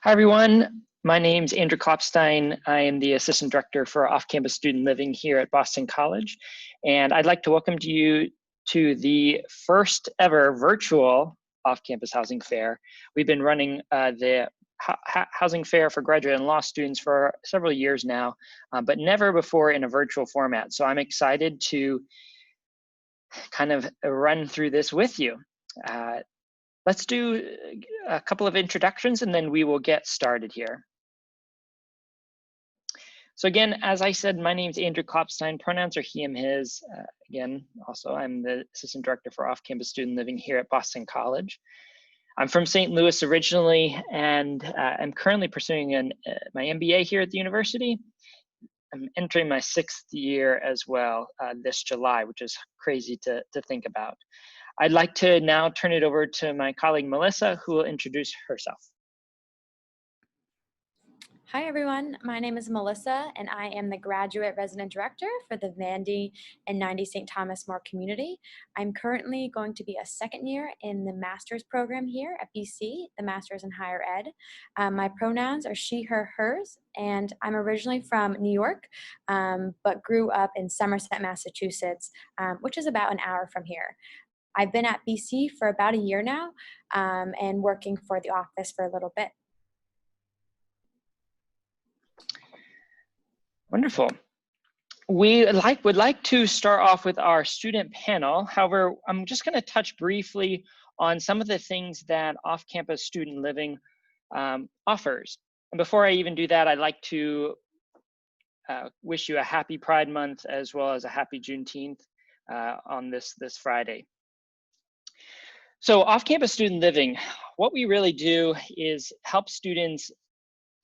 Hi, everyone. My name's Andrew Klopstein. I am the Assistant Director for Off-Campus Student Living here at Boston College. And I'd like to welcome you to the first ever virtual off-campus housing fair. We've been running the housing fair for graduate and law students for several years now, but never before in a virtual format. So I'm excited to kind of run through this with you. Let's do a couple of introductions and then we will get started here. So again, as I said, my name is Andrew Klopstein. Pronouns are he, him, his. Again, also, I'm the Assistant Director for Off-Campus Student Living here at Boston College. I'm from St. Louis originally, and I'm currently pursuing my MBA here at the university. I'm entering my 6th year as well this July, which is crazy to think about. I'd like to now turn it over to my colleague, Melissa, who will introduce herself. Hi, everyone. My name is Melissa, and I am the Graduate Resident Director for the Vandy and 90 St. Thomas More community. I'm currently going to be a second year in the master's program here at BC, the Master's in Higher Ed. My pronouns are she, her, hers, and I'm originally from New York, but grew up in Somerset, Massachusetts, which is about an hour from here. I've been at BC for about a year now and working for the office for a little bit. Wonderful. We would like to start off with our student panel. However, I'm just going to touch briefly on some of the things that off-campus student living offers. And before I even do that, I'd like to wish you a happy Pride Month as well as a happy Juneteenth on this Friday. So off-campus student living, what we really do is help students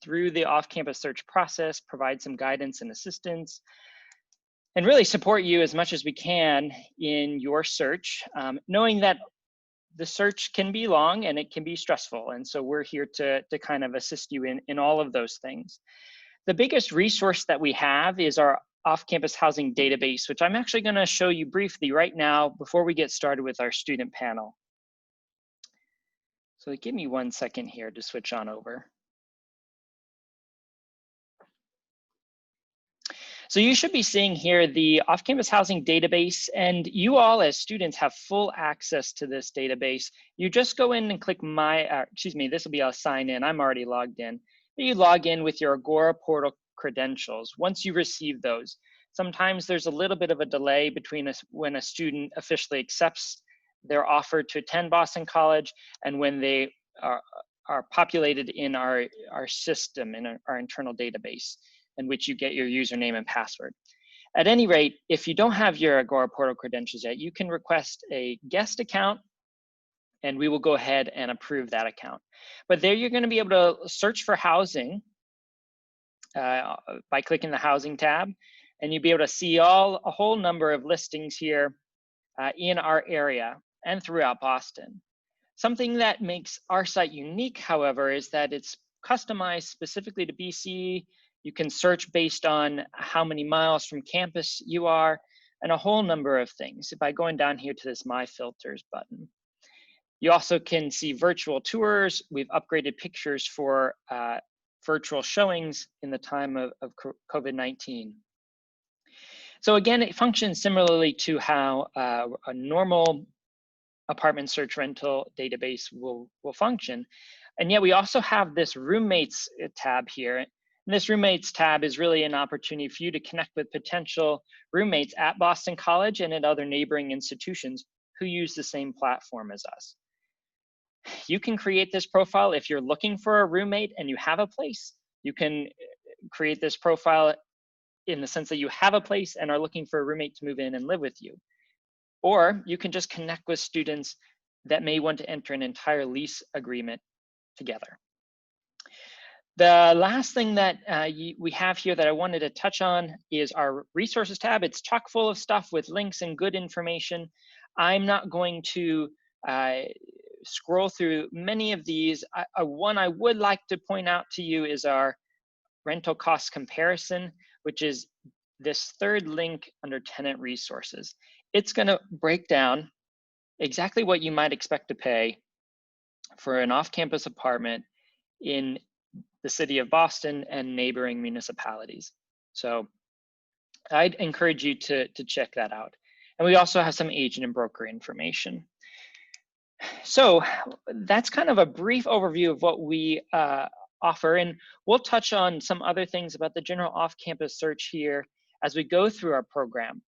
through the off-campus search process, provide some guidance and assistance, and really support you as much as we can in your search, knowing that the search can be long and it can be stressful. And so we're here to kind of assist you in all of those things. The biggest resource that we have is our off-campus housing database, which I'm actually going to show you briefly right now before we get started with our student panel. So give me 1 second here to switch on over. So you should be seeing here the off-campus housing database, and you all as students have full access to this database. You just go in and click this will be a sign in. I'm already logged in. You log in with your Agora portal credentials once you receive those. Sometimes there's a little bit of a delay between when a student officially accepts their offer to attend Boston College and when they are populated in our system, in our internal database, in which you get your username and password. At any rate, if you don't have your Agora portal credentials yet, you can request a guest account and we will go ahead and approve that account. But there you're going to be able to search for housing by clicking the housing tab, and you'll be able to see a whole number of listings here in our area and throughout Boston. Something that makes our site unique, however, is that it's customized specifically to BC. You can search based on how many miles from campus you are and a whole number of things by going down here to this My Filters button. You also can see virtual tours. We've upgraded pictures for virtual showings in the time of COVID-19. So again, it functions similarly to how a normal apartment search rental database will function. And yet we also have this roommates tab here. And this roommates tab is really an opportunity for you to connect with potential roommates at Boston College and at other neighboring institutions who use the same platform as us. You can create this profile if you're looking for a roommate and you have a place. You can create this profile in the sense that you have a place and are looking for a roommate to move in and live with you. Or you can just connect with students that may want to enter an entire lease agreement together. The last thing that we have here that I wanted to touch on is our resources tab. It's chock full of stuff with links and good information. I'm not going to scroll through many of these. One I would like to point out to you is our rental cost comparison, which is this third link under tenant resources. It's going to break down exactly what you might expect to pay for an off-campus apartment in the city of Boston and neighboring municipalities. So I'd encourage you to check that out. And we also have some agent and broker information. So that's kind of a brief overview of what we offer, and we'll touch on some other things about the general off-campus search here as we go through our program.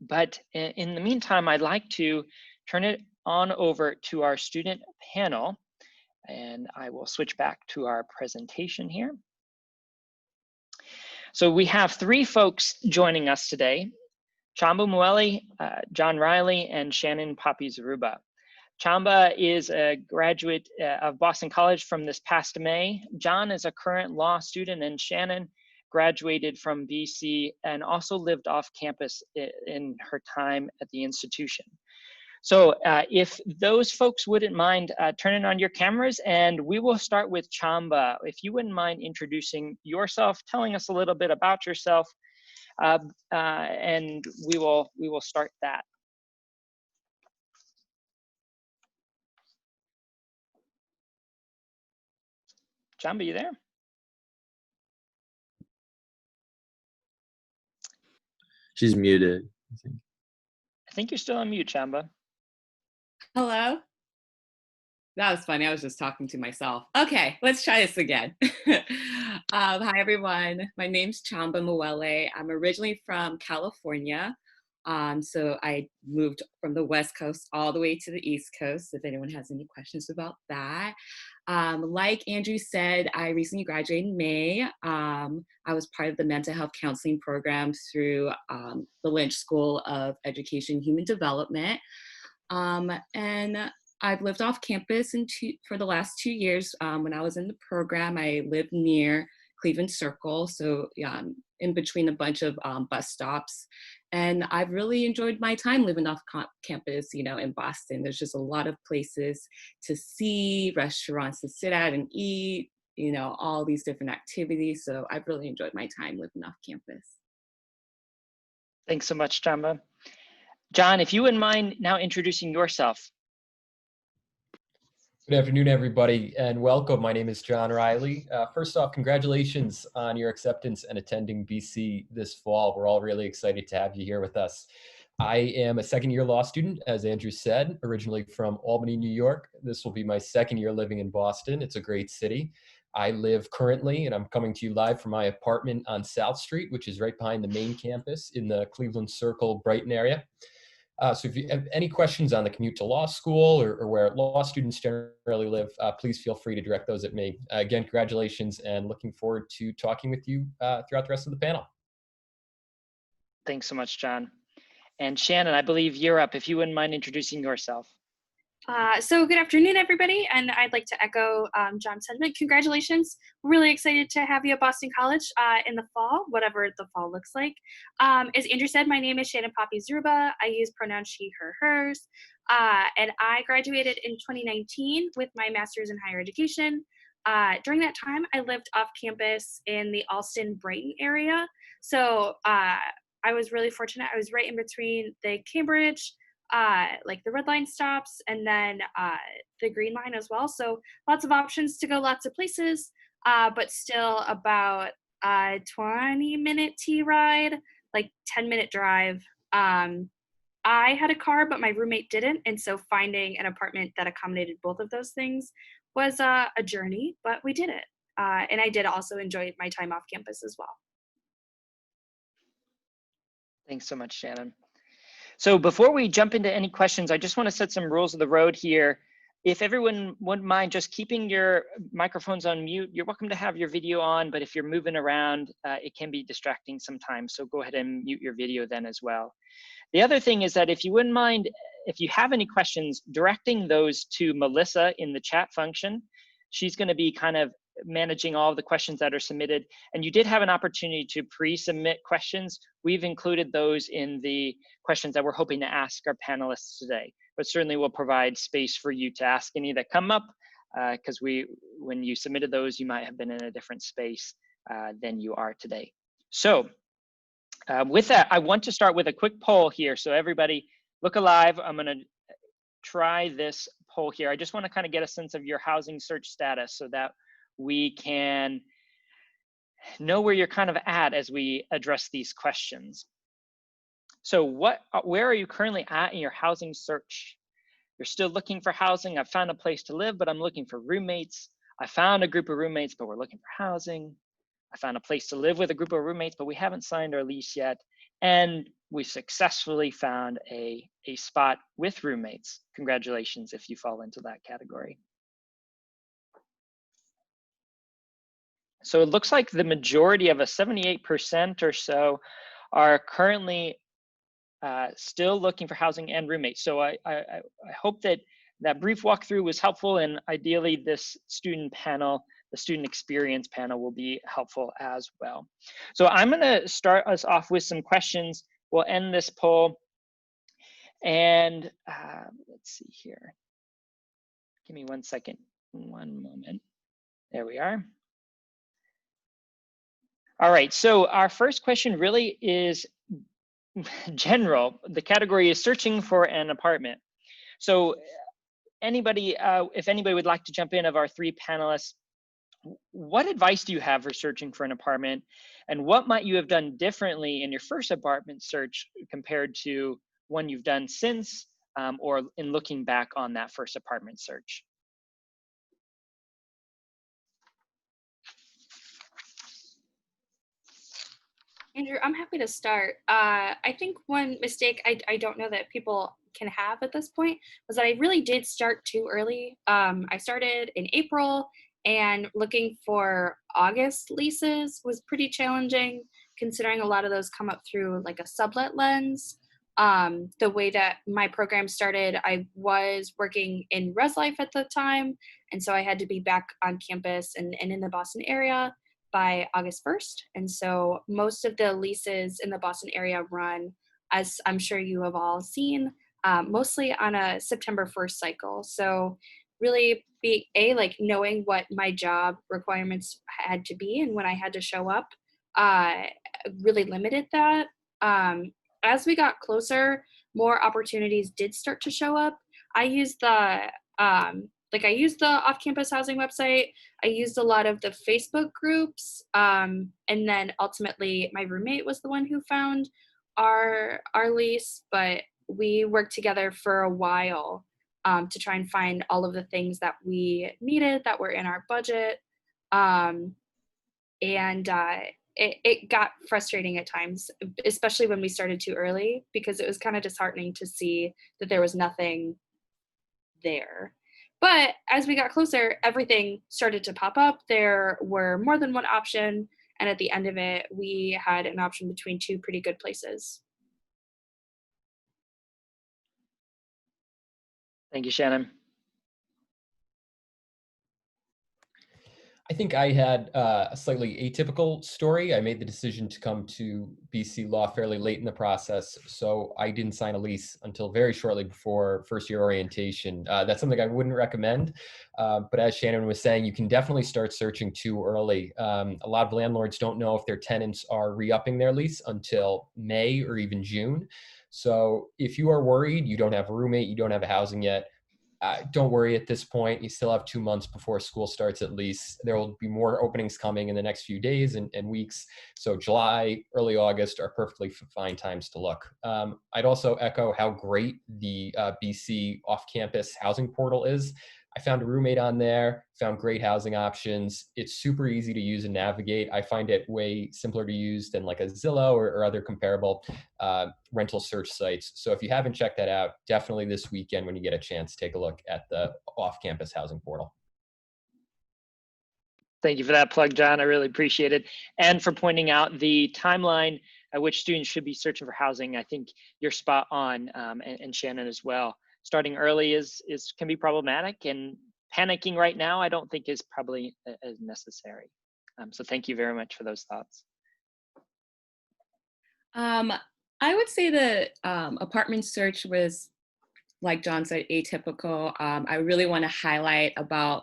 But in the meantime, I'd like to turn it on over to our student panel, and I will switch back to our presentation here. So we have three folks joining us today: Chamba Mueli, John Riley, and Shannon Poppy-Zaruba. Chamba is a graduate of Boston College from this past May. John is a current law student, and Shannon graduated from BC and also lived off campus in her time at the institution. So if those folks wouldn't mind turning on your cameras, and we will start with Chamba. If you wouldn't mind introducing yourself, telling us a little bit about yourself, and we will start that. Chamba, you there? She's muted, I think. I think you're still on mute, Chamba. Hello? That was funny. I was just talking to myself. Okay, let's try this again. Hi, everyone. My name's Chamba Muele. I'm originally from California. So I moved from the West Coast all the way to the East Coast, if anyone has any questions about that. Like Andrew said, I recently graduated in May. I was part of the mental health counseling program through the Lynch School of Education and Human Development. And I've lived off campus for the last 2 years. When I was in the program, I lived near Cleveland Circle, so in between a bunch of bus stops. And I've really enjoyed my time living off campus, in Boston. There's just a lot of places to see, restaurants to sit at and eat, all these different activities. So I've really enjoyed my time living off campus. Thanks so much, Chamba. John, if you wouldn't mind now introducing yourself. Good afternoon, everybody, and welcome. My name is John Riley. First off, congratulations on your acceptance and attending BC this fall. We're all really excited to have you here with us. I am a second-year law student, as Andrew said, originally from Albany, New York. This will be my second year living in Boston. It's a great city. I live currently, and I'm coming to you live from my apartment on South Street, which is right behind the main campus in the Cleveland Circle, Brighton area. So if you have any questions on the commute to law school or where law students generally live, please feel free to direct those at me. Again, congratulations, and looking forward to talking with you throughout the rest of the panel. Thanks so much, John. And Shannon, I believe you're up. If you wouldn't mind introducing yourself. So good afternoon, everybody, and I'd like to echo John's sentiment. Congratulations. We're really excited to have you at Boston College in the fall, whatever the fall looks like. As Andrew said, my name is Shannon Poppy-Zaruba. I use pronouns she, her, hers, and I graduated in 2019 with my master's in higher education. During that time, I lived off campus in the Allston-Brighton area, so I was really fortunate. I was right in between the Cambridge, like the red line stops, and then the green line as well. So lots of options to go lots of places, but still about a 20-minute T ride, like 10-minute drive. I had a car, but my roommate didn't. And so finding an apartment that accommodated both of those things was a journey, but we did it. And I did also enjoy my time off campus as well. Thanks so much, Shannon. So before we jump into any questions, I just want to set some rules of the road here. If everyone wouldn't mind just keeping your microphones on mute, you're welcome to have your video on, but if you're moving around, it can be distracting sometimes. So go ahead and mute your video then as well. The other thing is that if you wouldn't mind, if you have any questions, directing those to Melissa in the chat function. She's going to be kind of managing all of the questions that are submitted. And you did have an opportunity to pre-submit questions. We've included those in the questions that we're hoping to ask our panelists today, but certainly we'll provide space for you to ask any that come up, because when you submitted those, you might have been in a different space than you are today. So with that, I want to start with a quick poll here. So everybody look alive. I'm going to try this poll here. I just want to kind of get a sense of your housing search status so that we can know where you're kind of at as we address these questions. So where are you currently at in your housing search? You're still looking for housing. I found a place to live, but I'm looking for roommates. I found a group of roommates, but we're looking for housing. I found a place to live with a group of roommates, but we haven't signed our lease yet. And we successfully found a spot with roommates. Congratulations if you fall into that category. So it looks like the majority of us, 78% or so, are currently still looking for housing and roommates. So I hope that that brief walkthrough was helpful, and ideally this student panel, the student experience panel, will be helpful as well. So I'm gonna start us off with some questions. We'll end this poll, and let's see here. Give me 1 second, 1 moment. There we are. All right, so our first question really is general. The category is searching for an apartment. So anybody, if anybody would like to jump in of our 3 panelists, what advice do you have for searching for an apartment? And what might you have done differently in your first apartment search compared to one you've done since, or in looking back on that first apartment search? Andrew, I'm happy to start. I think one mistake I don't know that people can have at this point was that I really did start too early. I started in April, and looking for August leases was pretty challenging, considering a lot of those come up through like a sublet lens. The way that my program started, I was working in Res Life at the time, and so I had to be back on campus and in the Boston area by August 1st. And so most of the leases in the Boston area run, as I'm sure you have all seen, mostly on a September 1st cycle. So really like knowing what my job requirements had to be and when I had to show up uh, really limited that. As we got closer, more opportunities did start to show up. I used I used the off-campus housing website. I used a lot of the Facebook groups, and then ultimately my roommate was the one who found our lease. But we worked together for a while to try and find all of the things that we needed that were in our budget, and it got frustrating at times, especially when we started too early, because it was kind of disheartening to see that there was nothing there. But as we got closer, everything started to pop up. There were more than one option, and at the end of it, we had an option between 2 pretty good places. Thank you, Shannon. I think I had a slightly atypical story. I made the decision to come to BC Law fairly late in the process, so I didn't sign a lease until very shortly before first year orientation. That's something I wouldn't recommend, but as Shannon was saying, you can definitely start searching too early. A lot of landlords don't know if their tenants are re-upping their lease until May or even June. So if you are worried, you don't have a roommate, you don't have a housing yet, don't worry at this point. You still have 2 months before school starts at least. There will be more openings coming in the next few days and weeks. So July, early August are perfectly fine times to look. I'd also echo how great the BC off-campus housing portal is. I found a roommate on there, found great housing options. It's super easy to use and navigate. I find it way simpler to use than like a Zillow or other comparable rental search sites. So if you haven't checked that out, definitely this weekend when you get a chance, take a look at the off-campus housing portal. Thank you for that plug, John. I really appreciate it. And for pointing out the timeline at which students should be searching for housing. I think you're spot on, and Shannon as well. Starting early can be problematic, and panicking right now I don't think is probably as necessary. So thank you very much for those thoughts. I would say the apartment search was, like John said, atypical. I really want to highlight about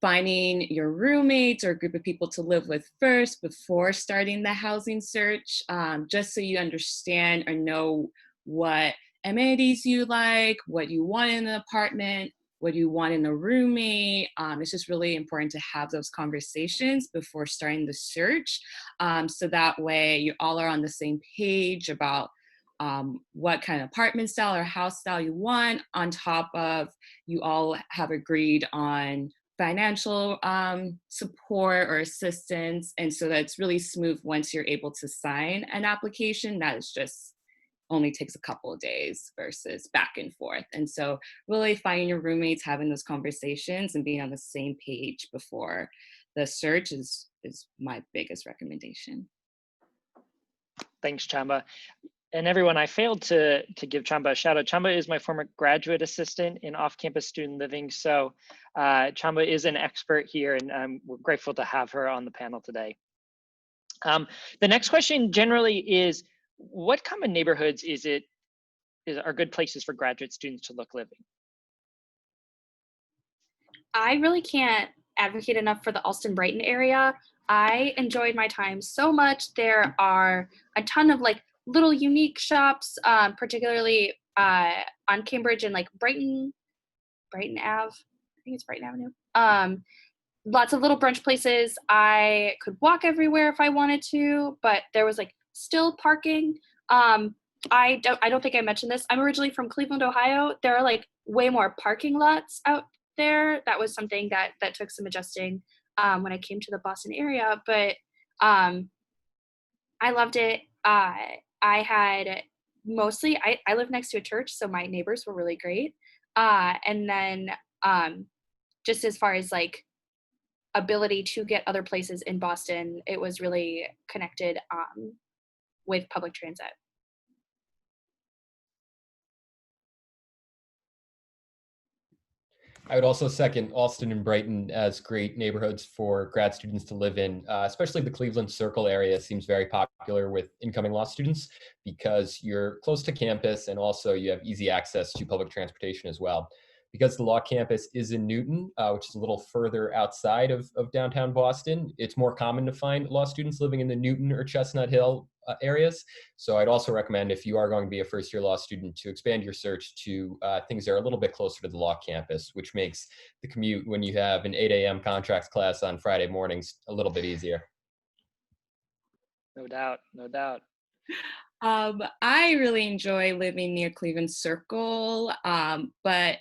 finding your roommates or a group of people to live with first before starting the housing search, just so you understand or know what amenities you like, what you want in an apartment, what do you want in a roommate. It's just really important to have those conversations before starting the search, so that way you all are on the same page about what kind of apartment style or house style you want, on top of you all have agreed on financial support or assistance. And so that's really smooth once you're able to sign an application. That is just only takes a couple of days versus back and forth. And so really finding your roommates, having those conversations and being on the same page before the search is my biggest recommendation. Thanks, Chamba. And everyone, I failed to give Chamba a shout out. Chamba is my former graduate assistant in off-campus student living. So Chamba is an expert here, and we're grateful to have her on the panel today. The next question generally is, what common neighborhoods are good places for graduate students to look living? I really can't advocate enough for the Alston-Brighton area. I enjoyed my time so much. There are a ton of like little unique shops, particularly on Cambridge and like Brighton Ave. I think it's Brighton Avenue. Lots of little brunch places. I could walk everywhere if I wanted to, but there was like still parking. I don't think I mentioned this. I'm originally from Cleveland, Ohio. There are like way more parking lots out there. That was something that took some adjusting when I came to the Boston area, but I loved it. I live next to a church, so my neighbors were really great. And then just as far as like ability to get other places in Boston, it was really connected with public transit. I would also second Alston and Brighton as great neighborhoods for grad students to live in. Especially the Cleveland Circle area seems very popular with incoming law students because you're close to campus and also you have easy access to public transportation as well. Because the law campus is in Newton, which is a little further outside of downtown Boston, it's more common to find law students living in the Newton or Chestnut Hill areas. So I'd also recommend, if you are going to be a first-year law student, to expand your search to things that are a little bit closer to the law campus, which makes the commute when you have an 8 a.m. contracts class on Friday mornings a little bit easier. No doubt, no doubt. I really enjoy living near Cleveland Circle, but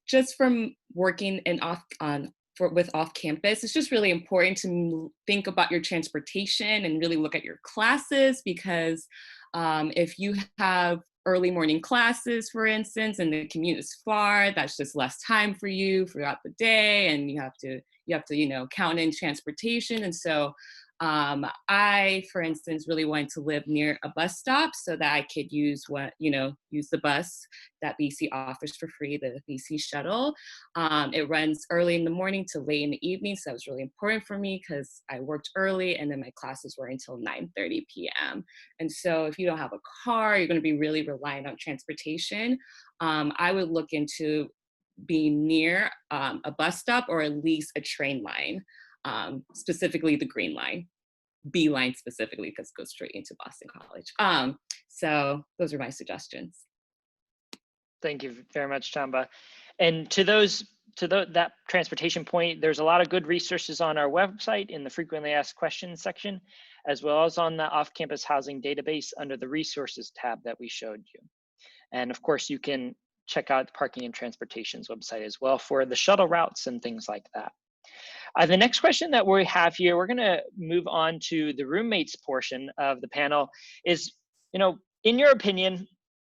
just from working with off campus, it's just really important to think about your transportation and really look at your classes, because if you have early morning classes, for instance, and the commute is far, that's just less time for you throughout the day, and you have to count in transportation. And so I, for instance, really wanted to live near a bus stop so that I could use the bus that BC offers for free, the BC shuttle. It runs early in the morning to late in the evening, so that was really important for me because I worked early and then my classes were until 9:30 p.m. And so if you don't have a car, you're going to be really reliant on transportation. I would look into being near a bus stop or at least a train line. Specifically the Green Line, B line specifically, because it goes straight into Boston College. So those are my suggestions. Thank you very much, Chamba. And that transportation point, there's a lot of good resources on our website in the frequently asked questions section, as well as on the off-campus housing database under the resources tab that we showed you. And of course, you can check out the Parking and Transportation's website as well for the shuttle routes and things like that. The next question that we have here, we're going to move on to the roommates portion of the panel, is, in your opinion,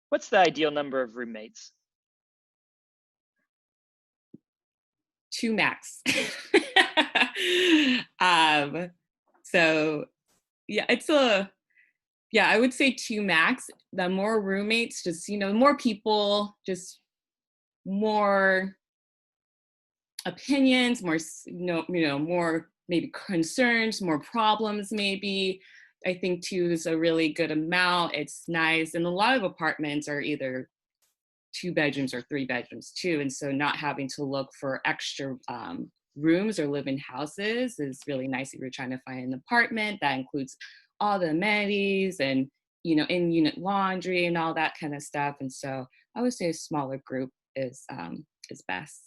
what's the ideal number of roommates? 2 max. So yeah, I would say 2 max. The more roommates, just, more people, just more opinions, more, more maybe concerns, more problems maybe. I think 2 is a really good amount. It's nice. And a lot of apartments are either 2 bedrooms or 3 bedrooms too. And so not having to look for extra rooms or live in houses is really nice if you're trying to find an apartment that includes all the amenities and, in-unit laundry and all that kind of stuff. And so I would say a smaller group is is best?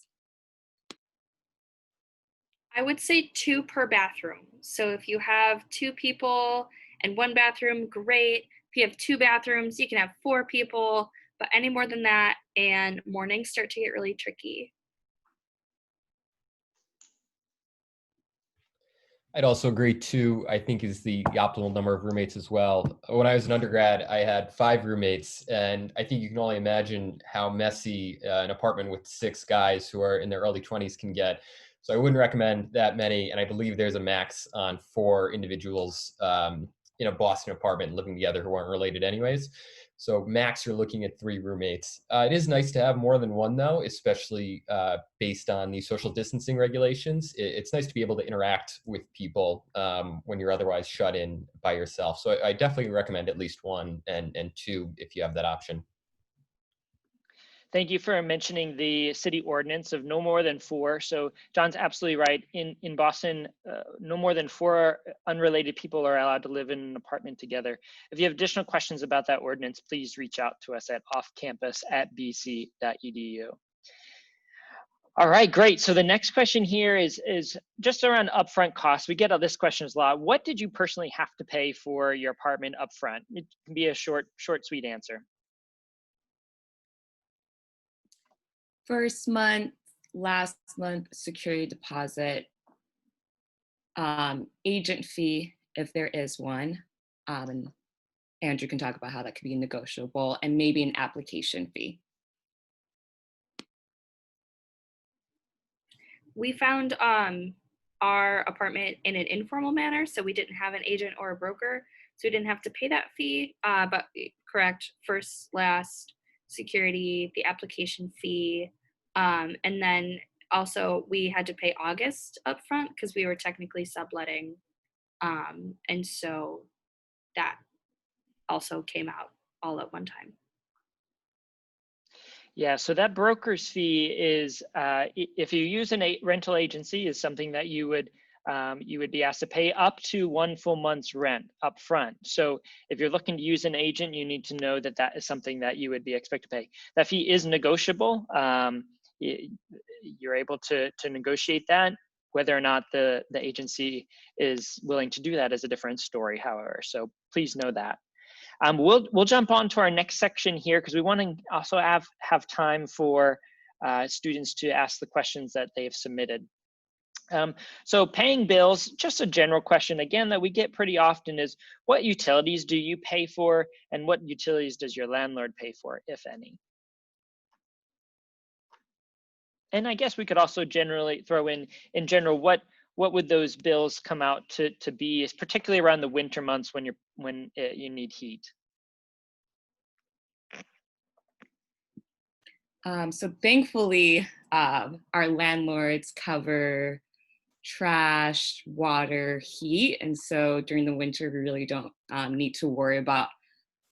I would say 2 per bathroom. So if you have 2 people and 1 bathroom, great. If you have 2 bathrooms, you can have 4 people, but any more than that, and mornings start to get really tricky. I'd also agree 2, I think, is the optimal number of roommates as well. When I was an undergrad, I had 5 roommates, and I think you can only imagine how messy an apartment with 6 guys who are in their early 20s can get. So I wouldn't recommend that many, and I believe there's a max on 4 individuals in a Boston apartment living together who aren't related anyways. So max, you're looking at 3 roommates. It is nice to have more than one, though, especially based on the social distancing regulations. It's nice to be able to interact with people when you're otherwise shut in by yourself. So I definitely recommend at least 1 and 2 if you have that option. Thank you for mentioning the city ordinance of no more than 4. So John's absolutely right. In Boston, no more than 4 unrelated people are allowed to live in an apartment together. If you have additional questions about that ordinance, please reach out to us at offcampus@bc.edu. All right, great. So the next question here is just around upfront costs. We get this question a lot. What did you personally have to pay for your apartment upfront? It can be a short, sweet answer. First month, last month, security deposit, agent fee, if there is one. And Andrew can talk about how that could be negotiable, and maybe an application fee. We found our apartment in an informal manner, so we didn't have an agent or a broker, so we didn't have to pay that fee. But correct, first, last, security, the application fee, and then also we had to pay August upfront because we were technically subletting, and so that also came out all at one time. Yeah, so that broker's fee is, if you use a rental agency, is something that you would be asked to pay up to 1 full month's rent up front. So if you're looking to use an agent, you need to know that that is something that you would be expected to pay. That fee is negotiable. You're able to negotiate that. Whether or not the agency is willing to do that is a different story, however. So please know that. We'll jump on to our next section here because we want to also have time for students to ask the questions that they've submitted. So paying bills, just a general question again that we get pretty often is, what utilities do you pay for and what utilities does your landlord pay for, if any? And I guess we could also generally throw in general, what would those bills come out to be, particularly around the winter months when you need heat? So thankfully, our landlords cover trash, water, heat. And so during the winter, we really don't need to worry about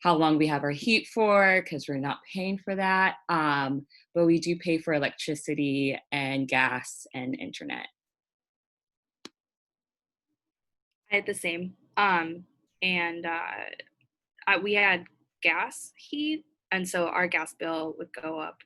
how long we have our heat for because we're not paying for that. But we do pay for electricity and gas and internet. I had the same. We had gas heat, and so our gas bill would go up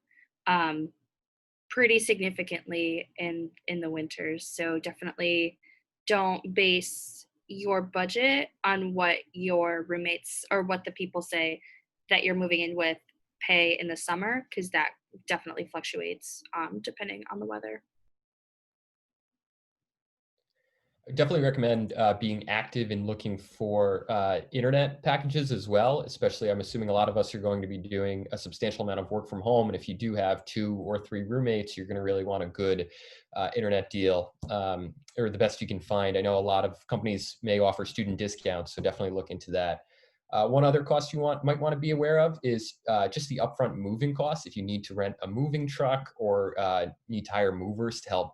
pretty significantly in the winters. So definitely don't base your budget on what your roommates or what the people say that you're moving in with pay in the summer, because that definitely fluctuates depending on the weather. I definitely recommend being active in looking for internet packages as well, especially I'm assuming a lot of us are going to be doing a substantial amount of work from home. And if you do have 2 or 3 roommates, you're going to really want a good internet deal or the best you can find. I know a lot of companies may offer student discounts, so definitely look into that. One other cost you might want to be aware of is just the upfront moving costs. If you need to rent a moving truck or need to hire movers to help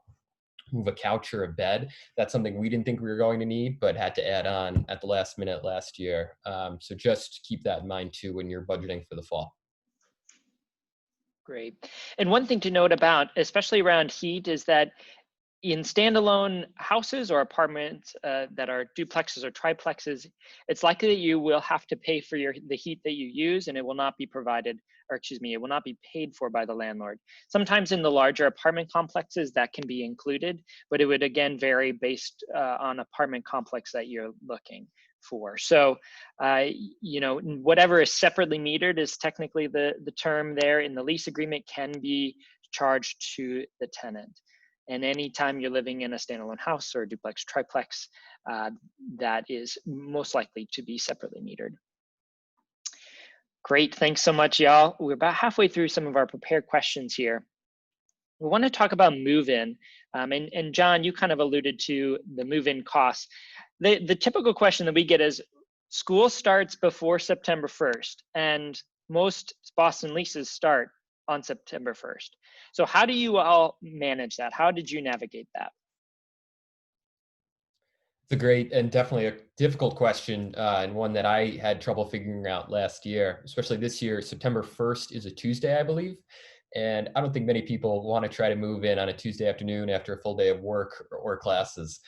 move a couch or a bed. That's something we didn't think we were going to need, but had to add on at the last minute last year. So just keep that in mind too when you're budgeting for the fall. Great. And one thing to note about, especially around heat, is that In standalone houses or apartments that are duplexes or triplexes, it's likely that you will have to pay for the heat that you use, and it will not be provided, or excuse me, it will not be paid for by the landlord. Sometimes in the larger apartment complexes that can be included, but it would again vary based on apartment complex that you're looking for. So, you know, whatever is separately metered is technically the term there in the lease agreement can be charged to the tenant. And anytime you're living in a standalone house or a duplex, triplex, that is most likely to be separately metered. Great, thanks so much, y'all. We're about halfway through some of our prepared questions here. We want to talk about move-in, and John, you kind of alluded to the move-in costs. The typical question that we get is, school starts before September 1st, and most Boston leases start on September 1st. So how do you all manage that? How did you navigate that? It's a great and definitely a difficult question, and one that I had trouble figuring out last year, especially this year. September 1st is a Tuesday, I believe. And I don't think many people want to try to move in on a Tuesday afternoon after a full day of work or classes.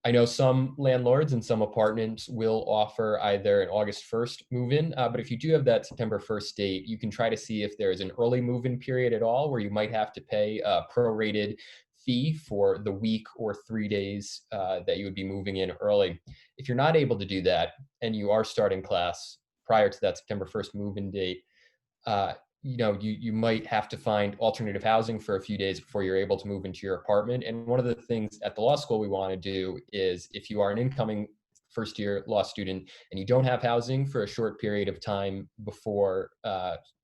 I know some landlords and some apartments will offer either an August 1st move-in, but if you do have that September 1st date, you can try to see if there's an early move-in period at all where you might have to pay a prorated fee for the week or 3 days that you would be moving in early. If you're not able to do that and you are starting class prior to that September 1st move-in date, uh, you know, you might have to find alternative housing for a few days before you're able to move into your apartment. And one of the things at the law school we want to do is, if you are an incoming first year law student and you don't have housing for a short period of time before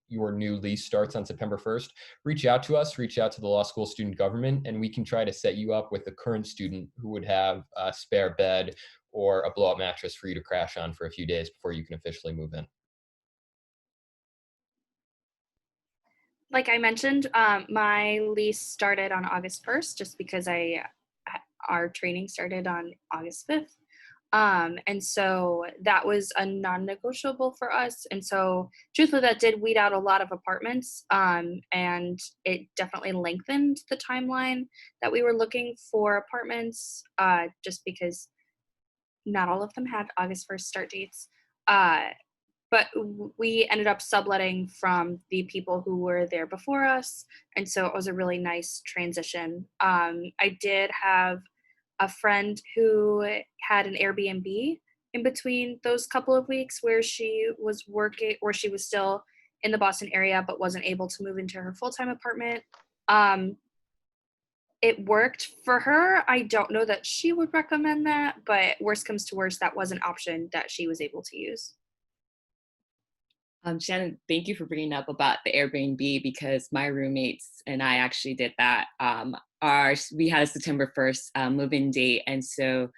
your new lease starts on September 1st, reach out to us, reach out to the law school student government, and we can try to set you up with a current student who would have a spare bed or a blow-up mattress for you to crash on for a few days before you can officially move in. Like I mentioned, my lease started on August 1st just because our training started on August 5th. And so that was a non-negotiable for us. And so truthfully, that did weed out a lot of apartments. And it definitely lengthened the timeline that we were looking for apartments, just because not all of them had August 1st start dates. But we ended up subletting from the people who were there before us. And so it was a really nice transition. I did have a friend who had an Airbnb in between those couple of weeks where she was working, or she was still in the Boston area but wasn't able to move into her full-time apartment. It worked for her. I don't know that she would recommend that, but worst comes to worst, that was an option that she was able to use. Shannon, thank you for bringing up about the Airbnb, because my roommates and I actually did that. We had a September 1st move-in date, and so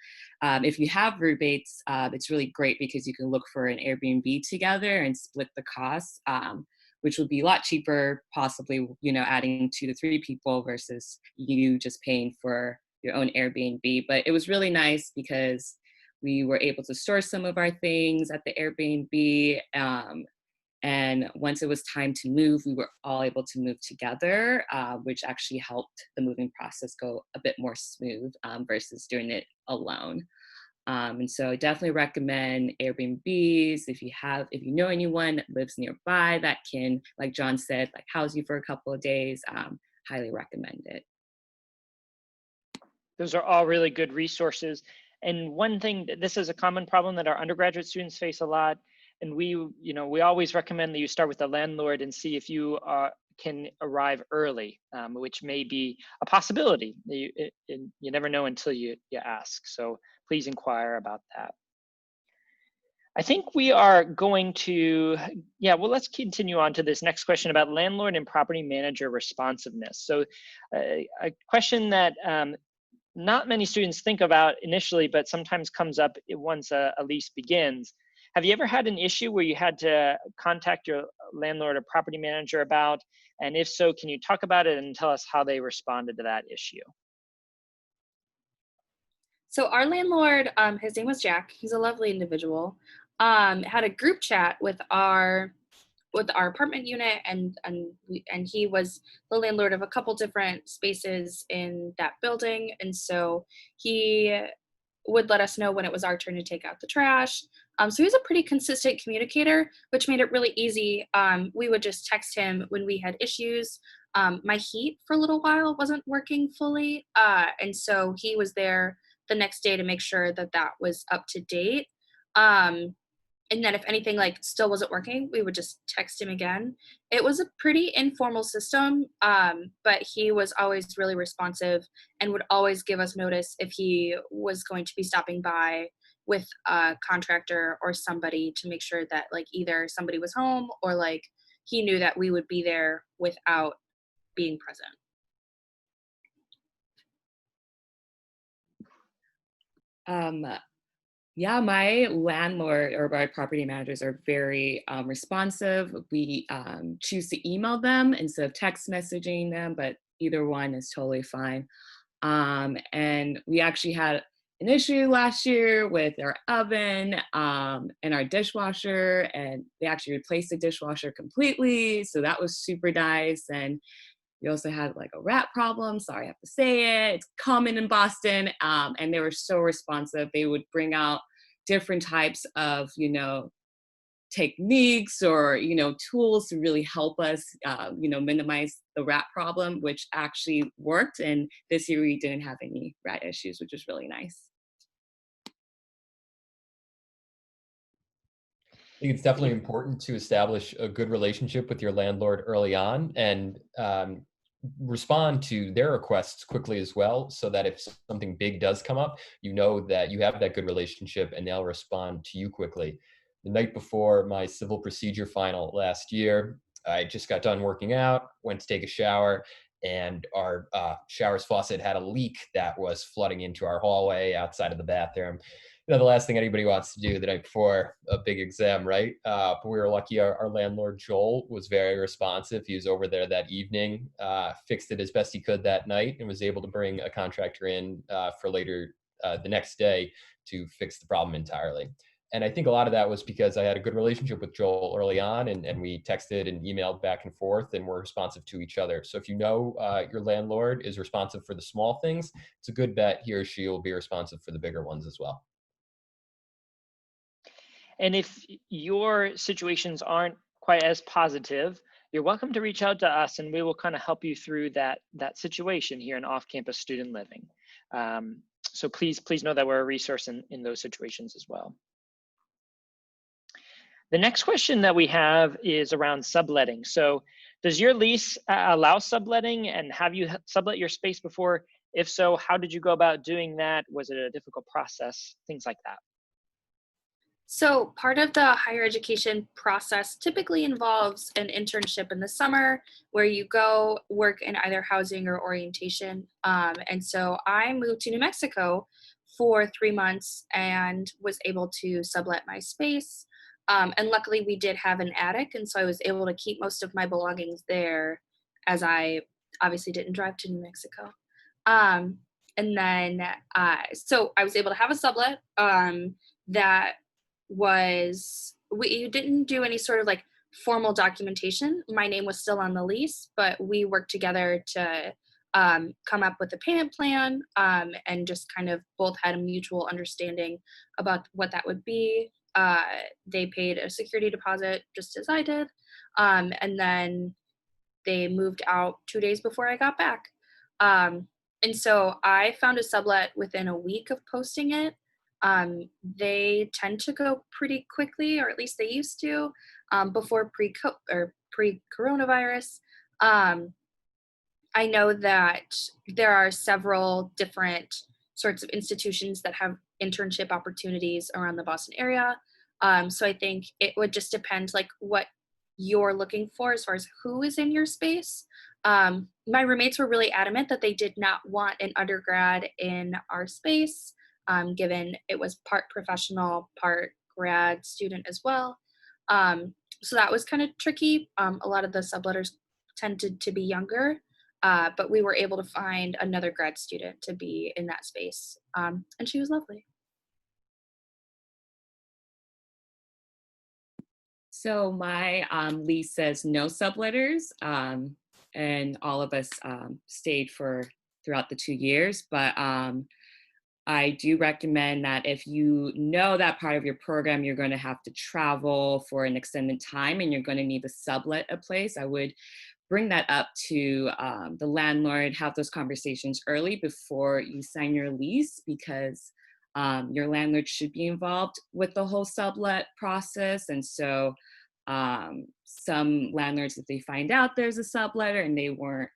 if you have roommates, it's really great because you can look for an Airbnb together and split the costs, which would be a lot cheaper, possibly, you know, adding 2 to 3 people versus you just paying for your own Airbnb. But it was really nice because we were able to store some of our things at the Airbnb. And once it was time to move, we were all able to move together, which actually helped the moving process go a bit more smooth versus doing it alone. And so I definitely recommend Airbnbs if you know anyone that lives nearby that can, like John said, like house you for a couple of days. Highly recommend it. Those are all really good resources. And one thing, this is a common problem that our undergraduate students face a lot. And we always recommend that you start with the landlord and see if you can arrive early, which may be a possibility. You never know until you ask. So please inquire about that. I think we are going to, let's continue on to this next question about landlord and property manager responsiveness. So a question that not many students think about initially, but sometimes comes up once a lease begins. Have you ever had an issue where you had to contact your landlord or property manager about? And if so, can you talk about it and tell us how they responded to that issue? So our landlord, his name was Jack. He's a lovely individual. Had a group chat with our with our apartment unit, and he was the landlord of a couple different spaces in that building, and so he would let us know when it was our turn to take out the trash. So he was a pretty consistent communicator, which made it really easy. We would just text him when we had issues. My heat for a little while wasn't working fully, and so he was there the next day to make sure that that was up to date. Um, and then if anything like still wasn't working, we would just text him again. It was a pretty informal system, but he was always really responsive and would always give us notice if he was going to be stopping by with a contractor or somebody to make sure that like either somebody was home or like he knew that we would be there without being present. Yeah, my landlord or my property managers are very responsive. We choose to email them instead of text messaging them, but either one is totally fine. And we actually had an issue last year with our oven and our dishwasher, and they actually replaced the dishwasher completely. So that was super nice. And we also had like a rat problem. Sorry, I have to say it. It's common in Boston. And they were so responsive. They would bring out different types of, techniques or, tools to really help us, minimize the rat problem, which actually worked. And this year we didn't have any rat issues, which was really nice. I think it's definitely important to establish a good relationship with your landlord early on and respond to their requests quickly as well, so that if something big does come up, you know that you have that good relationship and they'll respond to you quickly. The night before my civil procedure final last year, I just got done working out, went to take a shower, and our shower's faucet had a leak that was flooding into our hallway outside of the bathroom. The last thing anybody wants to do the night before a big exam, right? But we were lucky. Our landlord, Joel, was very responsive. He was over there that evening, fixed it as best he could that night, and was able to bring a contractor in for later the next day to fix the problem entirely. And I think a lot of that was because I had a good relationship with Joel early on, and we texted and emailed back and forth and were responsive to each other. So if you know your landlord is responsive for the small things, it's a good bet he or she will be responsive for the bigger ones as well. And if your situations aren't quite as positive, you're welcome to reach out to us and we will kind of help you through that situation here in off-campus student living. So please know that we're a resource in those situations as well. The next question that we have is around subletting. So does your lease allow subletting, and have you sublet your space before? If so, how did you go about doing that? Was it a difficult process? Things like that. So part of the higher education process typically involves an internship in the summer where you go work in either housing or orientation. And so I moved to New Mexico for 3 months and was able to sublet my space. And luckily we did have an attic, and so I was able to keep most of my belongings there, as I obviously didn't drive to New Mexico. Um, and then, so I was able to have a sublet that we didn't do any sort of like formal documentation. My name was still on the lease, but we worked together to come up with a payment plan, and just kind of both had a mutual understanding about what that would be. They paid a security deposit just as I did, and then they moved out 2 days before I got back. Um, and so I found a sublet within a week of posting it. They tend to go pretty quickly, or at least they used to, before pre-coronavirus. I know that there are several different sorts of institutions that have internship opportunities around the Boston area. So I think it would just depend like what you're looking for as far as who is in your space. My roommates were really adamant that they did not want an undergrad in our space, given it was part professional, part grad student as well. So that was kind of tricky. A lot of the subletters tended to be younger, but we were able to find another grad student to be in that space, and she was lovely. So my lease says no subletters, and all of us stayed for throughout the 2 years. But I do recommend that if you know that part of your program, you're going to have to travel for an extended time and you're going to need to sublet a place, I would bring that up to the landlord, have those conversations early before you sign your lease, because your landlord should be involved with the whole sublet process. And so some landlords, if they find out there's a subletter and they weren't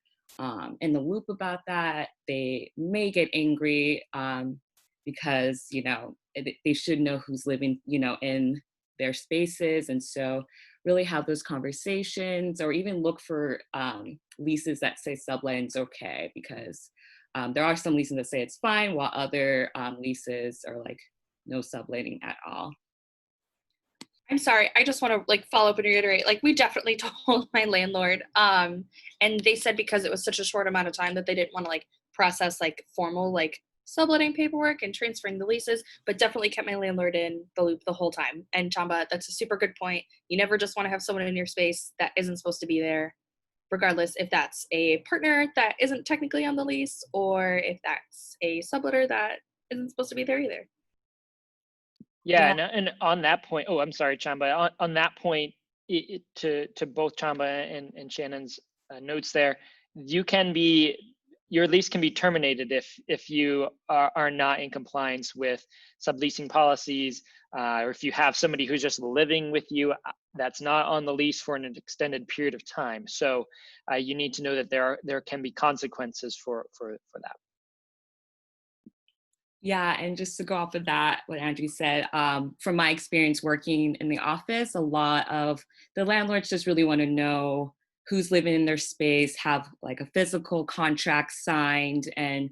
in the loop about that, they may get angry because, they should know who's living, in their spaces. And so really have those conversations, or even look for leases that say subletting is okay, because there are some leases that say it's fine, while other leases are like no subletting at all. I'm sorry, I just want to like follow up and reiterate, like we definitely told my landlord, and they said because it was such a short amount of time that they didn't want to like process like formal like subletting paperwork and transferring the leases, but definitely kept my landlord in the loop the whole time. And Chamba, that's a super good point. You never just want to have someone in your space that isn't supposed to be there, regardless if that's a partner that isn't technically on the lease or if that's a subletter that isn't supposed to be there either. Yeah, and on that point, oh, I'm sorry, Chamba. On that point, to both Chamba and Shannon's notes there, your lease can be terminated if you are not in compliance with subleasing policies, or if you have somebody who's just living with you that's not on the lease for an extended period of time. So you need to know that there can be consequences for that. Yeah, and just to go off of that, what Andrew said, from my experience working in the office, a lot of the landlords just really want to know who's living in their space, have like a physical contract signed, and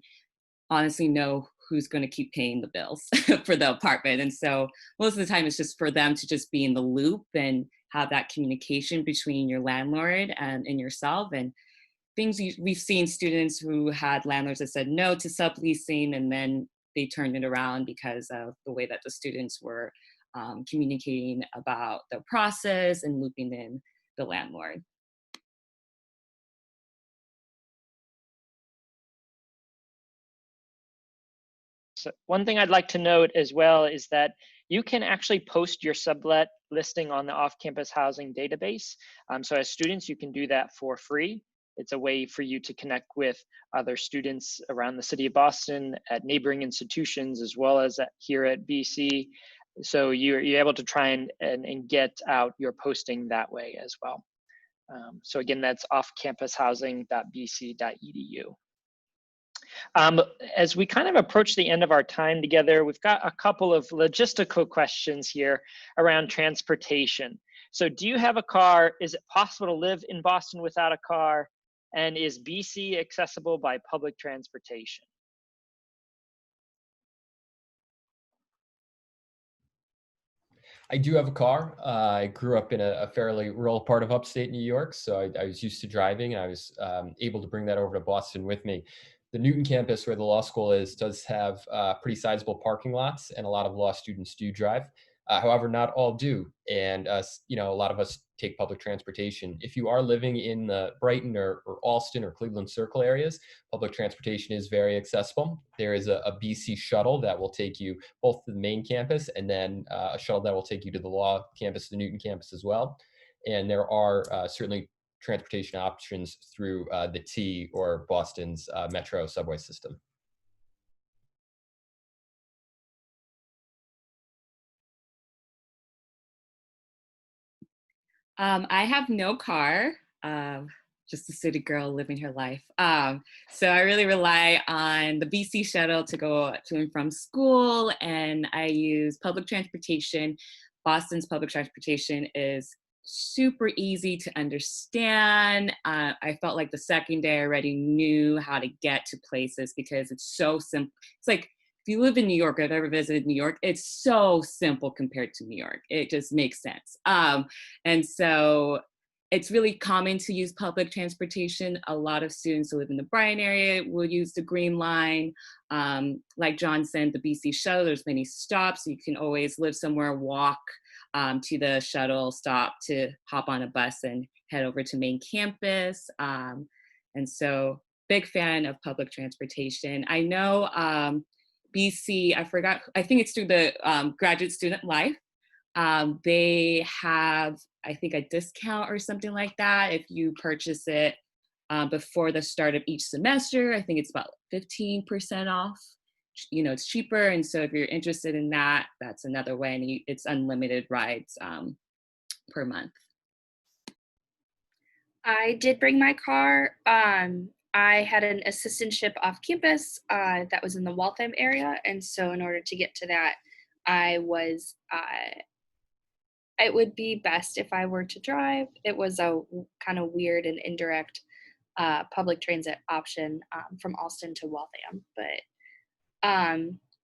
honestly know who's going to keep paying the bills for the apartment. And so most of the time it's just for them to just be in the loop and have that communication between your landlord and yourself. And we've seen students who had landlords that said no to subleasing, and then they turned it around because of the way that the students were communicating about the process and looping in the landlord. So one thing I'd like to note as well is that you can actually post your sublet listing on the off-campus housing database. So as students, you can do that for free. It's a way for you to connect with other students around the city of Boston at neighboring institutions, as well as here at BC. So you're able to try and get out your posting that way as well. So again, that's offcampushousing.bc.edu. As we kind of approach the end of our time together, we've got a couple of logistical questions here around transportation. So do you have a car? Is it possible to live in Boston without a car? And is BC accessible by public transportation? I do have a car. I grew up in a fairly rural part of upstate New York, so I was used to driving, and I was able to bring that over to Boston with me. The Newton campus, where the law school is, does have pretty sizable parking lots, and a lot of law students do drive. However, not all do, and a lot of us take public transportation. If you are living in the Brighton or Alston or Cleveland Circle areas, public transportation is very accessible. There is a BC shuttle that will take you both to the main campus, and then a shuttle that will take you to the law campus, the Newton campus as well. And there are certainly transportation options through the T or Boston's Metro subway system. I have no car, just a city girl living her life. So I really rely on the BC shuttle to go to and from school, and I use public transportation. Boston's public transportation is super easy to understand. I felt like the second day I already knew how to get to places because it's so simple. It's like, if you live in New York, or I've ever visited New York, it's so simple compared to New York. It just makes sense. And so it's really common to use public transportation. A lot of students who live in the Bryan area will use the Green Line. Like John said, the BC shuttle, there's many stops. You can always live somewhere, walk to the shuttle stop to hop on a bus and head over to main campus. And so big fan of public transportation. I know BC, I think it's through the Graduate Student Life. They have, I think, a discount or something like that if you purchase it before the start of each semester. I think it's about 15% off. You know, it's cheaper. And so if you're interested in that, that's another way. And it's unlimited rides per month. I did bring my car. I had an assistantship off campus that was in the Waltham area. And so in order to get to that, it would be best if I were to drive. It was a kind of weird and indirect public transit option from Alston to Waltham. But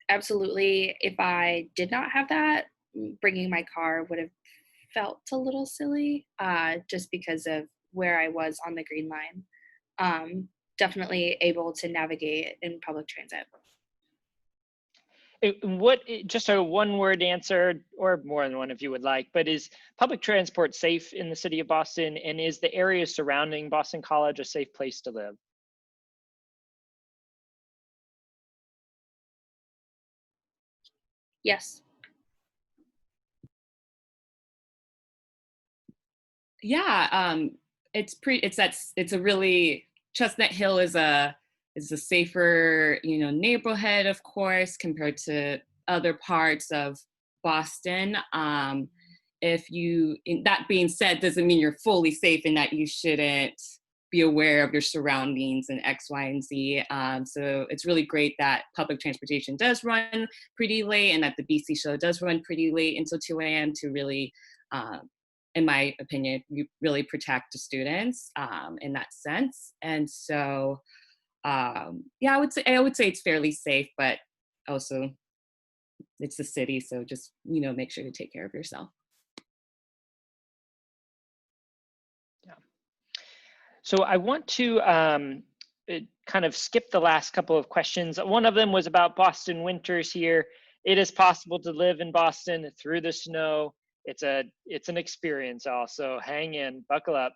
absolutely, if I did not have that, bringing my car would have felt a little silly just because of where I was on the Green Line. Definitely able to navigate in public transit. Just a one-word answer, or more than one if you would like, but is public transport safe in the city of Boston, and is the area surrounding Boston College a safe place to live? Yes. Yeah, it's a really, Chestnut Hill is a safer, you know, neighborhood, of course, compared to other parts of Boston. That being said, doesn't mean you're fully safe and that you shouldn't be aware of your surroundings and X, Y, and Z. So it's really great that public transportation does run pretty late and that the BC show does run pretty late until 2 a.m. to really, in my opinion, you really protect the students in that sense. And so, yeah, I would say it's fairly safe, but also it's the city, so just, you know, make sure to take care of yourself. Yeah. So I want to kind of skip the last couple of questions. One of them was about Boston winters here. It is possible to live in Boston through the snow. It's an experience also. Hang in, buckle up.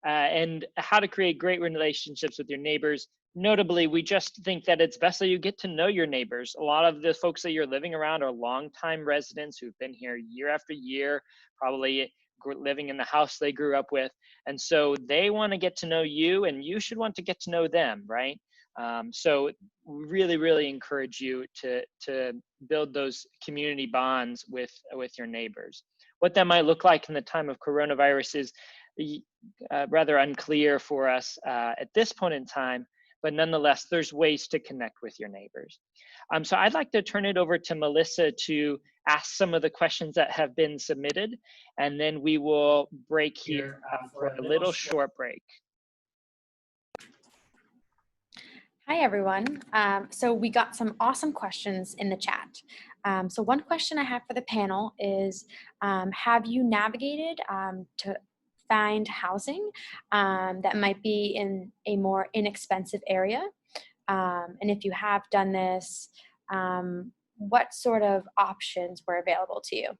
And how to create great relationships with your neighbors. Notably, we just think that it's best that you get to know your neighbors. A lot of the folks that you're living around are longtime residents who've been here year after year, probably living in the house they grew up with. And so they want to get to know you, and you should want to get to know them, right? So really, really encourage you to build those community bonds with your neighbors. What that might look like in the time of coronavirus is rather unclear for us at this point in time, but nonetheless, there's ways to connect with your neighbors. So I'd like to turn it over to Melissa to ask some of the questions that have been submitted, and then we will break here for a little short break. Hi, everyone. So we got some awesome questions in the chat. So one question I have for the panel is, have you navigated to find housing that might be in a more inexpensive area? And if you have done this, what sort of options were available to you?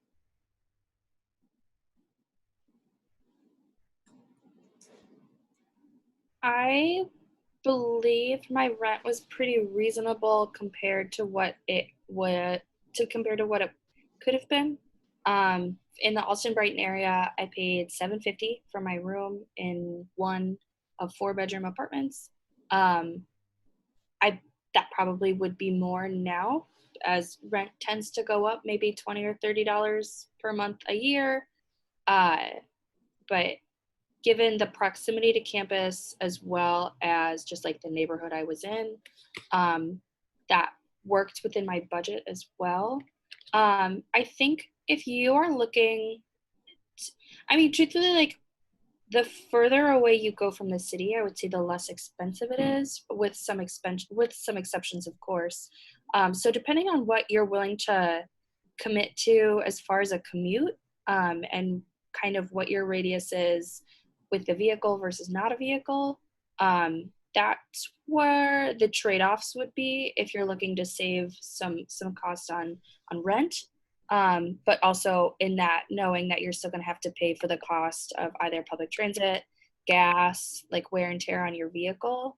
I believe my rent was pretty reasonable compared to what it could have been. In the Alston Brighton area, I paid $750 for my room in one of 4-bedroom apartments. That probably would be more now, as rent tends to go up maybe $20 or $30 per month a year. But given the proximity to campus as well as just like the neighborhood I was in, that worked within my budget as well. I think if you are looking, truthfully, like the further away you go from the city, I would say the less expensive it is, with some exceptions, of course. So depending on what you're willing to commit to as far as a commute, and kind of what your radius is with the vehicle versus not a vehicle, that's where the trade-offs would be if you're looking to save some cost on rent. but also in that knowing that you're still going to have to pay for the cost of either public transit, gas, like wear and tear on your vehicle.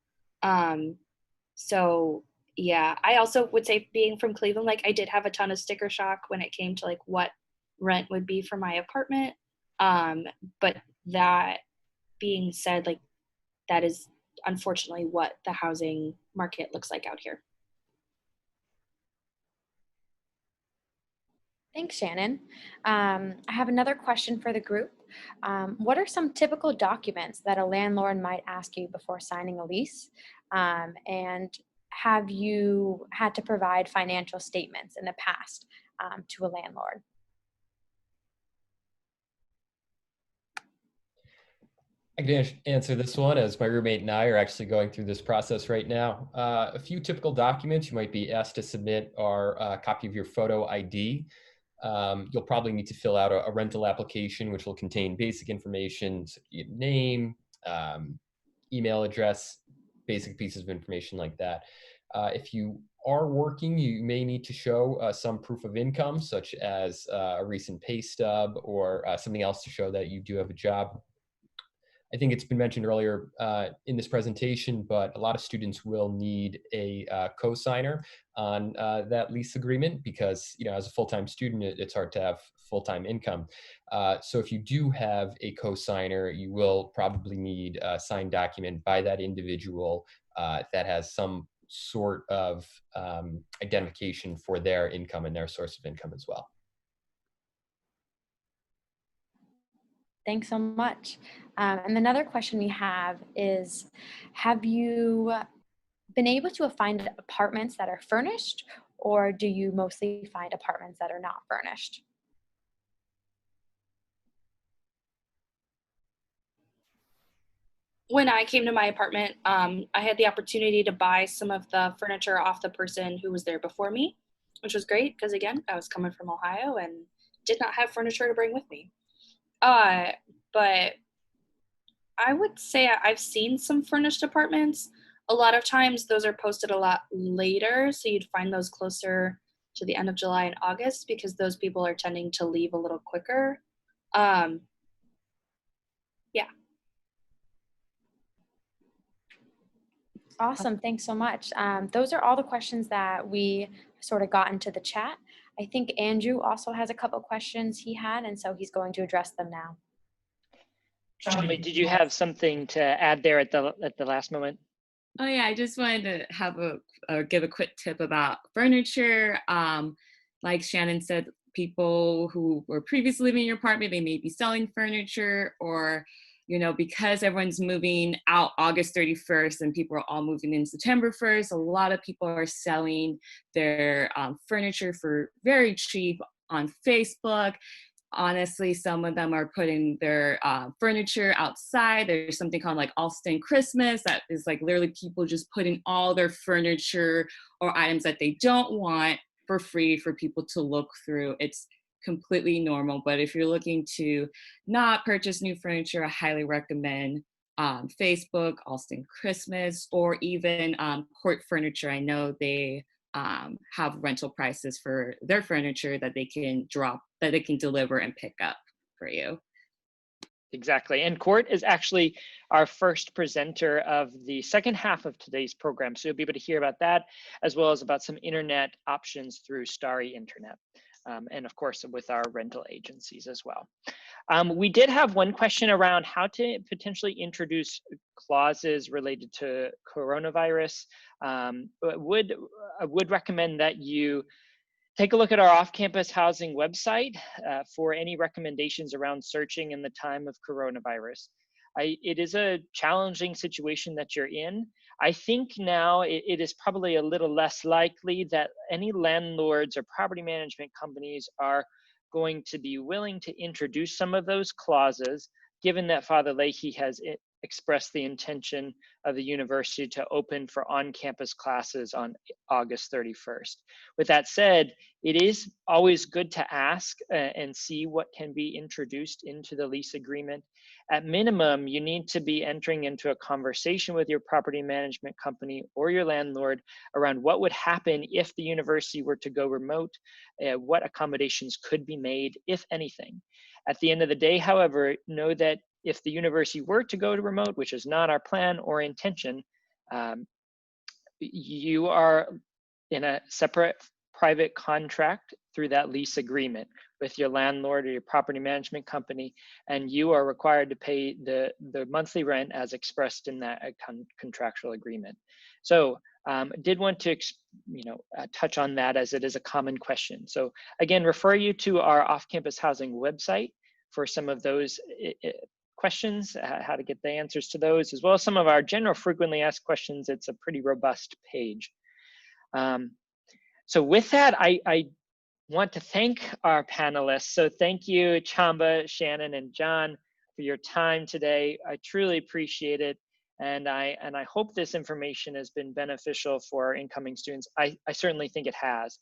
So yeah, I also would say being from Cleveland, like I did have a ton of sticker shock when it came to like what rent would be for my apartment. But that being said, like that is unfortunately what the housing market looks like out here. Thanks, Shannon. I have another question for the group. What are some typical documents that a landlord might ask you before signing a lease? And have you had to provide financial statements in the past to a landlord? I can answer this one as my roommate and I are actually going through this process right now. A few typical documents you might be asked to submit are a copy of your photo ID. You'll probably need to fill out a rental application, which will contain basic information, so your name, email address, basic pieces of information like that. If you are working, you may need to show some proof of income, such as a recent pay stub or something else to show that you do have a job. I think it's been mentioned earlier in this presentation, but a lot of students will need a co-signer on that lease agreement because, you know, as a full-time student, it's hard to have full-time income. So if you do have a co-signer, you will probably need a signed document by that individual that has some sort of identification for their income and their source of income as well. Thanks so much. And another question we have is, have you been able to find apartments that are furnished, or do you mostly find apartments that are not furnished? When I came to my apartment, I had the opportunity to buy some of the furniture off the person who was there before me, which was great because again, I was coming from Ohio and did not have furniture to bring with me. But I would say I've seen some furnished apartments. A lot of times those are posted a lot later, so you'd find those closer to the end of July and August because those people are tending to leave a little quicker. Um, yeah. Awesome, thanks so much. Those are all the questions that we sort of got into the chat. I think Andrew also has a couple questions he had, and so he's going to address them now. Shelby, did you have something to add there at the last moment? Oh yeah, I just wanted to have give a quick tip about furniture. Like Shannon said, people who were previously living in your apartment, they may be selling furniture, or you know, because everyone's moving out August 31st and people are all moving in September 1st, a lot of people are selling their furniture for very cheap on Facebook. Honestly, some of them are putting their furniture outside. There's something called like Alston Christmas that is like literally people just putting all their furniture or items that they don't want for free for people to look through. It's completely normal, but if you're looking to not purchase new furniture, I highly recommend Facebook, Alston Christmas, or even Court Furniture. I know they have rental prices for their furniture that they can deliver and pick up for you. Exactly. And Court is actually our first presenter of the second half of today's program. So you'll be able to hear about that, as well as about some internet options through Starry Internet. And of course, with our rental agencies as well. We did have one question around how to potentially introduce clauses related to coronavirus. I would recommend that you take a look at our off-campus housing website for any recommendations around searching in the time of coronavirus. It is a challenging situation that you're in. I think now it is probably a little less likely that any landlords or property management companies are going to be willing to introduce some of those clauses, given that Father Leahy has expressed the intention of the university to open for on-campus classes on August 31st. With that said, it is always good to ask and see what can be introduced into the lease agreement. At minimum, you need to be entering into a conversation with your property management company or your landlord around what would happen if the university were to go remote, what accommodations could be made, if anything. At the end of the day, however, know that if the university were to go to remote, which is not our plan or intention, you are in a separate private contract through that lease agreement with your landlord or your property management company, and you are required to pay the monthly rent as expressed in that contractual agreement. So did want to touch on that, as it is a common question. So again, refer you to our off-campus housing website for some of those questions, how to get the answers to those, as well as some of our general frequently asked questions. It's a pretty robust page. So with that, I want to thank our panelists. So thank you, Chamba, Shannon, and John, for your time today. I truly appreciate it. And I hope this information has been beneficial for our incoming students. I certainly think it has.